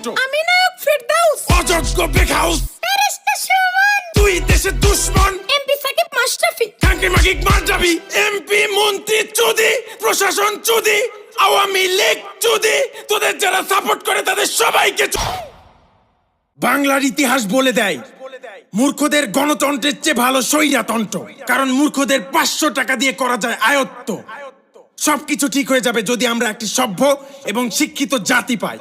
টন্টো, আমি নায়ক ফেরদাউস, অযোগ্য বেখাউস, ফেরেশতা সুমন, তুই দেশের দুশমন, এমপি সাকিব মাশরাফি, খানকি মাগিক মার যাবি, এমপি মন্ত্রী চুদি, প্রশাসন চুদি, আওয়ামী লীগ চুদি, তোদের যারা সাপোর্ট করে তাদের সবাইকে বাংলার ইতিহাস বলে দেয় মূর্খদের গণতন্ত্রের চেয়ে ভালো স্বৈরতন্ত্র। কারণ মূর্খদের 500 টাকা দিয়ে করা যায় আয়ত্ত। সবকিছু ঠিক হয়ে যাবে যদি আমরা একটি সভ্য এবং শিক্ষিত জাতি পাই,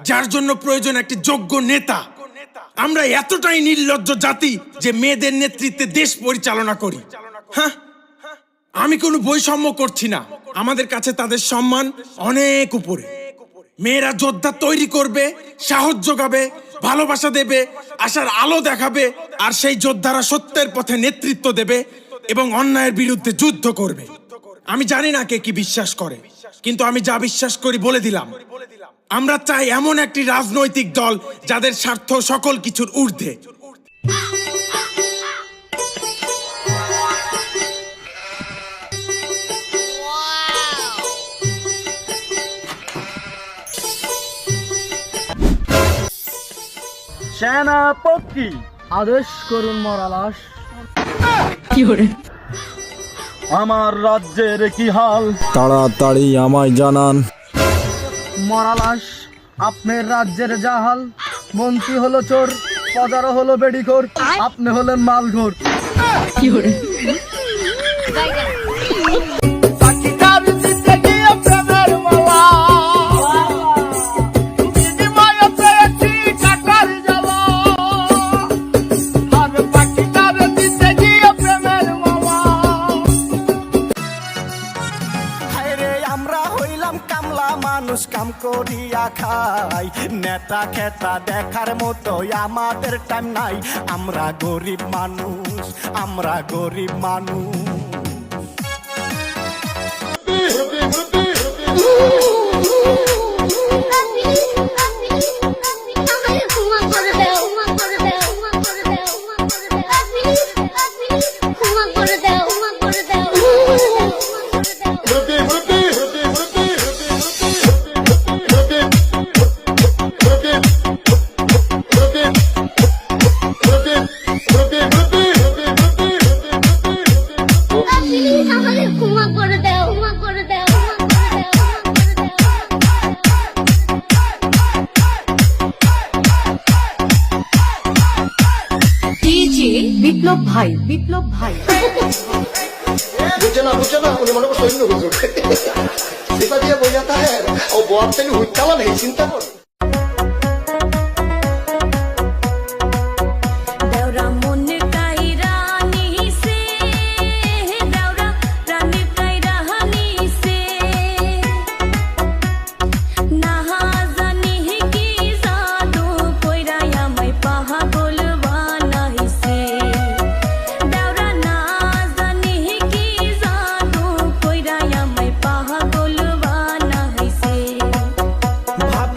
যার জন্য প্রয়োজন একটি যোগ্য নেতা। আমরা এতটাই নির্লজ্জ জাতি যে মেয়েদের নেতৃত্বে দেশ পরিচালনা করি। হ্যাঁ, আমি কোনো বৈষম্য করছি না, আমাদের কাছে তাদের সম্মান অনেক উপরে। মেয়েরা যোদ্ধা তৈরি করবে, সাহস যোগাবে, ভালোবাসা দেবে, আশার আলো দেখাবে, আর সেই যোদ্ধারা সত্যের পথে নেতৃত্ব দেবে এবং অন্যায়ের বিরুদ্ধে যুদ্ধ করবে। আমি জানি না কে কি বিশ্বাস করে, কিন্তু আমি যা বিশ্বাস করি বলে দিলাম। আমরা চাই এমন একটি রাজনৈতিক দল যাদের স্বার্থ সকল কিছুর ঊর্ধ্বে। সেনাপতি আদেশ করুন মরালাস। আমার রাজ্যের কি হাল তাড়াতাড়ি আমায় জানান। মরালাস, আপনার রাজ্যের জাহাল। মন্ত্রী হলো চোর, প্রজারা হলো বেডিখোর, আপনি হলেন মালঘোর। মানুষ কাম করিয়া খাই, নেতা খেতা দেখার মতো আমাদের টাইম নাই। আমরা গরিব মানুষ, আমরা গরিব মানুষ। বিপ্লব ভাই, বিপ্লব ভাই বুঝছে না উনি মনে করছে সৈন্য হুজুর। সেটা দিয়ে বইয়া থাকে ও বয়ার থেকে হুইকালা নেই, চিন্তা কর।